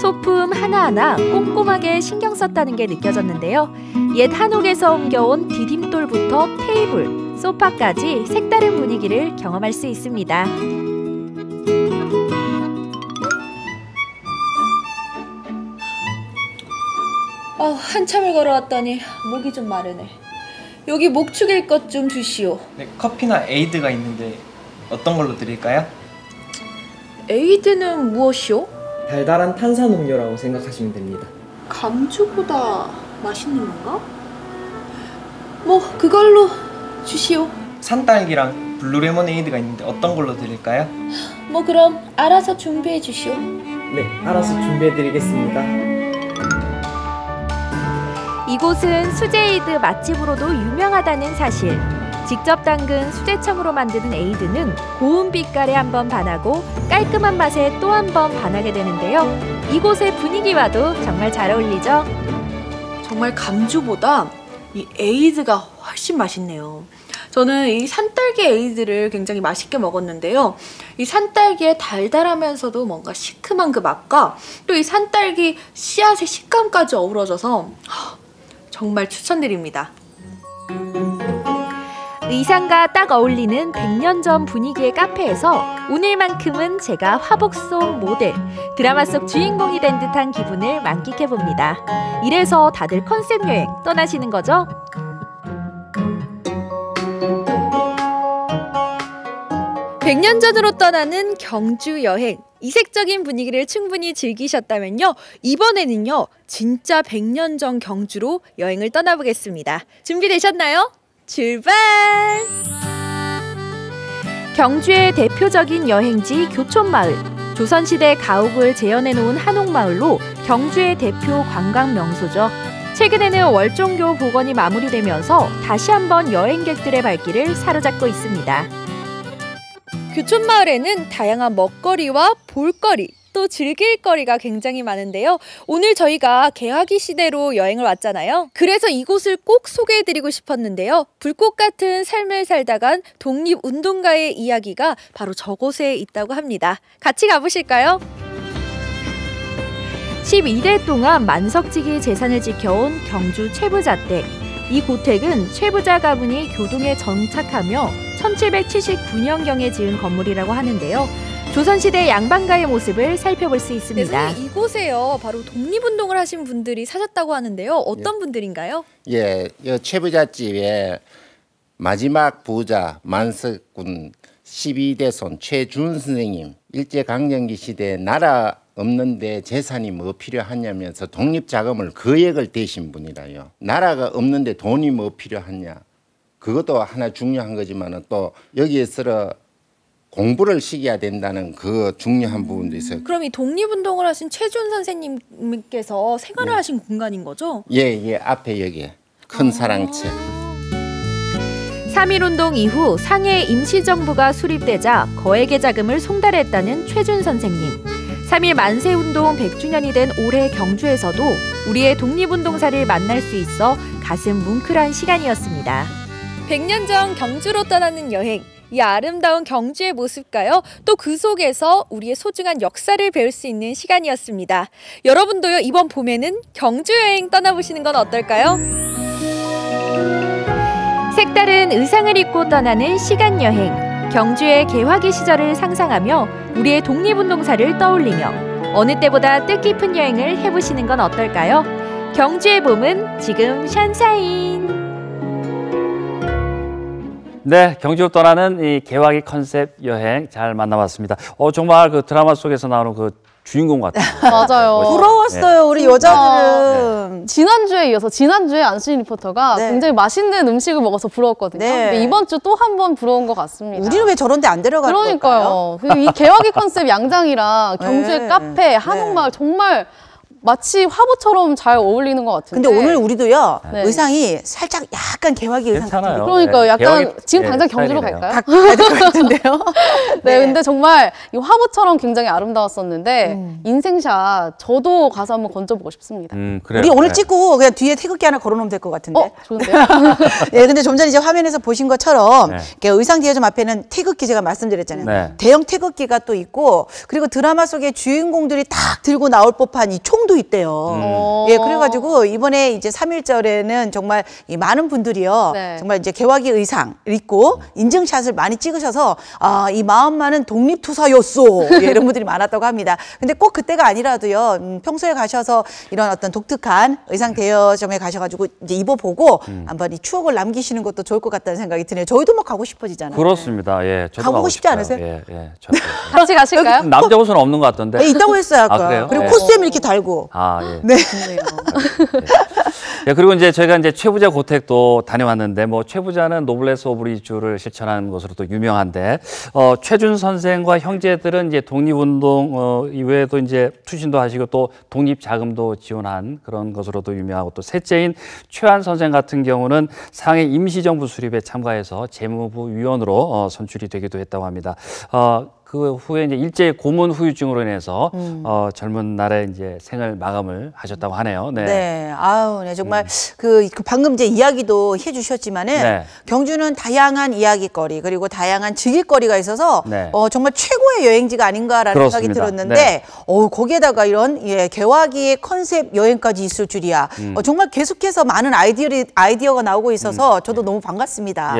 소품 하나하나 꼼꼼하게 신경 썼다는 게 느껴졌는데요. 옛 한옥에서 옮겨온 디딤돌부터 테이블, 소파까지 색다른 분위기를 경험할 수 있습니다. 한참을 걸어왔더니 목이 좀 마르네. 여기 목 축일 것 좀 주시오. 네, 커피나 에이드가 있는데 어떤 걸로 드릴까요? 에이드는 무엇이오? 달달한 탄산음료라고 생각하시면 됩니다. 감주보다 맛있는 건가? 뭐 그걸로 주시오. 산딸기랑 블루레모네이드가 있는데 어떤 걸로 드릴까요? 뭐 그럼 알아서 준비해 주시오. 네, 알아서 준비해 드리겠습니다. 이곳은 수제에이드 맛집으로도 유명하다는 사실. 직접 담근 수제청으로 만드는 에이드는 고운 빛깔에 한번 반하고 깔끔한 맛에 또 한 번 반하게 되는데요. 이곳의 분위기와도 정말 잘 어울리죠? 정말 감주보다 이 에이드가 훨씬 맛있네요. 저는 이 산딸기 에이드를 굉장히 맛있게 먹었는데요. 이 산딸기의 달달하면서도 뭔가 시큼한 그 맛과 또 이 산딸기 씨앗의 식감까지 어우러져서 정말 추천드립니다. 의상과 딱 어울리는 100년 전 분위기의 카페에서 오늘만큼은 제가 화복 속 모델, 드라마 속 주인공이 된 듯한 기분을 만끽해봅니다. 이래서 다들 컨셉 여행 떠나시는 거죠? (100년) 전으로 떠나는 경주 여행. 이색적인 분위기를 충분히 즐기셨다면요. 이번에는요. 진짜 100년 전 경주로 여행을 떠나보겠습니다. 준비되셨나요? 출발! 경주의 대표적인 여행지 교촌마을. 조선시대 가옥을 재현해놓은 한옥마을로 경주의 대표 관광 명소죠. 최근에는 월종교 복원이 마무리되면서 다시 한번 여행객들의 발길을 사로잡고 있습니다. 교촌마을에는 다양한 먹거리와 볼거리, 또 즐길 거리가 굉장히 많은데요. 오늘 저희가 개화기 시대로 여행을 왔잖아요. 그래서 이곳을 꼭 소개해드리고 싶었는데요. 불꽃 같은 삶을 살다간 독립운동가의 이야기가 바로 저곳에 있다고 합니다. 같이 가보실까요? 12대 동안 만석지기 재산을 지켜온 경주 최부자댁. 이 고택은 최부자 가문이 교동에 정착하며 1779년경에 지은 건물이라고 하는데요. 조선시대 양반가의 모습을 살펴볼 수 있습니다. 네, 이곳에요. 바로 독립운동을 하신 분들이 사셨다고 하는데요. 어떤 분들인가요? 예, 이 최부자집의 마지막 부자 만석군 12대 손 최준 선생님, 일제강점기 시대에 나라 없는데 재산이 뭐 필요하냐면서 독립자금을 거액을 대신 분이라요. 나라가 없는데 돈이 뭐 필요하냐. 그것도 하나 중요한 거지만 또 여기에서 공부를 시켜야 된다는 그 중요한 부분도 있어요. 그럼 이 독립운동을 하신 최준 선생님께서 생활을 하신 공간인 거죠? 예, 앞에 여기 큰 사랑채. 3.1운동 이후 상해 임시정부가 수립되자 거액의 자금을 송달했다는 최준 선생님. 3.1 만세운동 100주년이 된 올해 경주에서도 우리의 독립운동사를 만날 수 있어 가슴 뭉클한 시간이었습니다. 100년 전 경주로 떠나는 여행. 이 아름다운 경주의 모습과요. 또 그 속에서 우리의 소중한 역사를 배울 수 있는 시간이었습니다. 여러분도요. 이번 봄에는 경주 여행 떠나보시는 건 어떨까요? 색다른 의상을 입고 떠나는 시간여행. 경주의 개화기 시절을 상상하며 우리의 독립운동사를 떠올리며 어느 때보다 뜻깊은 여행을 해보시는 건 어떨까요? 경주의 봄은 지금 샨사인. 네, 경주로 떠나는 이 개화기 컨셉 여행 잘 만나봤습니다. 정말 그 드라마 속에서 나오는 그 주인공 같아요. 맞아요. 부러웠어요, 우리 여자들은. 지난주에 이어서 지난주에 안수진 리포터가 굉장히 맛있는 음식을 먹어서 부러웠거든요. 근데 이번 주 또 한 번 부러운 것 같습니다. 우리는 왜 저런 데 안 데려가는 걸까요? 그러니까요. 이 개화기 컨셉 양장이랑 경주의 카페, 한옥마을 정말 마치 화보처럼 잘 어울리는 것 같은데. 근데 오늘 우리도요, 의상이 살짝 약간 개화기 의상 같은데. 그러니까요. 약간 지금 당장 경주로 갈까요? 가야 될 것 같은데요. 네, 근데 정말 이 화보처럼 굉장히 아름다웠었는데 인생샷 저도 가서 한번 건져보고 싶습니다. 그래요. 우리 오늘 찍고 그냥 뒤에 태극기 하나 걸어놓으면 될 것 같은데. 좋은데요? 네, 근데 좀 전에 이제 화면에서 보신 것처럼 이렇게 의상 대여점 앞에는 태극기 제가 말씀드렸잖아요. 대형 태극기가 또 있고 그리고 드라마 속의 주인공들이 딱 들고 나올 법한 이 총도 있대요. 예, 그래가지고 이번에 이제 3.1절에는 정말 이 많은 분들이요. 정말 이제 개화기 의상 입고 인증샷을 많이 찍으셔서 이 마음만은 독립투사였소. 예, 이런 분들이 많았다고 합니다. 근데 꼭 그때가 아니라도요. 평소에 가셔서 이런 어떤 독특한 의상 대여점에 가셔가지고 이제 입어보고 한번 이 추억을 남기시는 것도 좋을 것 같다는 생각이 드네요. 저희도 뭐 가고 싶어지잖아요. 그렇습니다. 예, 저도 가보고 싶지 않으세요? 예. 같이 가실까요? 남자 옷은 없는 것 같던데. 네, 있다고 했어요, 아까. 그래요? 그리고 코스튬 이렇게 달고. 예. 네. 예, 그리고 이제 저희가 이제 최부자 고택도 다녀왔는데 뭐 최부자는 노블레스 오브 리주를 실천하는 것으로 또 유명한데 최준 선생과 형제들은 이제 독립운동 이외에도 이제 투신도 하시고 또 독립 자금도 지원한 그런 것으로도 유명하고 또 셋째인 최한 선생 같은 경우는 상해 임시정부 수립에 참가해서 재무부 위원으로 선출이 되기도 했다고 합니다. 그 후에 이제 일제 고문 후유증으로 인해서 젊은 날에 이제 생을 마감을 하셨다고 하네요. 네, 아우, 네, 정말 그 방금 이제 이야기도 해주셨지만은 경주는 다양한 이야기거리 그리고 다양한 즐길거리가 있어서 정말 최고의 여행지가 아닌가라는 생각이 들었는데, 거기에다가 이런 개화기의 컨셉 여행까지 있을 줄이야. 정말 계속해서 많은 아이디어가 나오고 있어서 저도 너무 반갑습니다.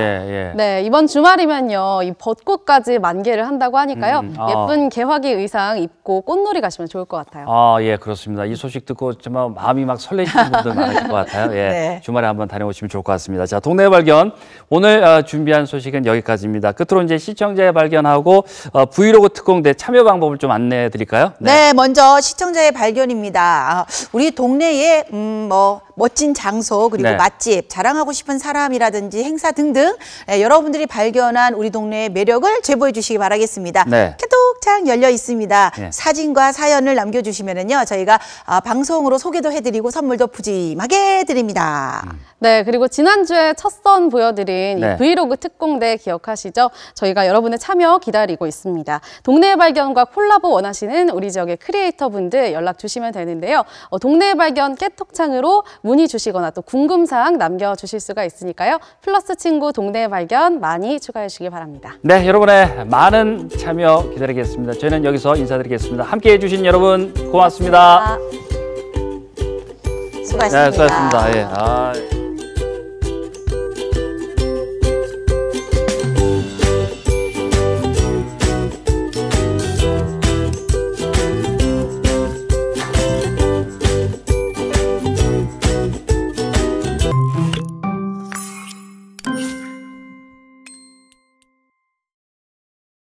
네, 이번 주말이면요, 이 벚꽃까지 만개를 한다고 하니까. 예쁜 개화기 의상 입고 꽃놀이 가시면 좋을 것 같아요. 예, 그렇습니다. 이 소식 듣고 정말 마음이 막 설레시는 분들 많으실 것 같아요. 예, 주말에 한번 다녀오시면 좋을 것 같습니다. 자, 동네 발견 오늘 준비한 소식은 여기까지입니다. 끝으로 이제 시청자의 발견하고 브이로그 특공대 참여 방법을 좀 안내해 드릴까요? 네, 먼저 시청자의 발견입니다. 우리 동네에 멋진 장소 그리고 맛집, 자랑하고 싶은 사람이라든지 행사 등등 여러분들이 발견한 우리 동네의 매력을 제보해 주시기 바라겠습니다. 카톡창 열려 있습니다. 사진과 사연을 남겨주시면은요 저희가 방송으로 소개도 해드리고 선물도 푸짐하게 드립니다. 네, 그리고 지난주에 첫 선 보여드린 네. 이 브이로그 특공대 기억하시죠? 저희가 여러분의 참여 기다리고 있습니다. 동네 발견과 콜라보 원하시는 우리 지역의 크리에이터 분들 연락 주시면 되는데요. 동네 발견 깨톡창으로 문의 주시거나 또 궁금사항 남겨주실 수가 있으니까요. 플러스 친구 동네 발견 많이 추가해 주시기 바랍니다. 네, 여러분의 많은 참여 기다리겠습니다. 저희는 여기서 인사드리겠습니다. 함께해 주신 여러분 고맙습니다. 수고하셨습니다. 네, 수고하셨습니다. 예.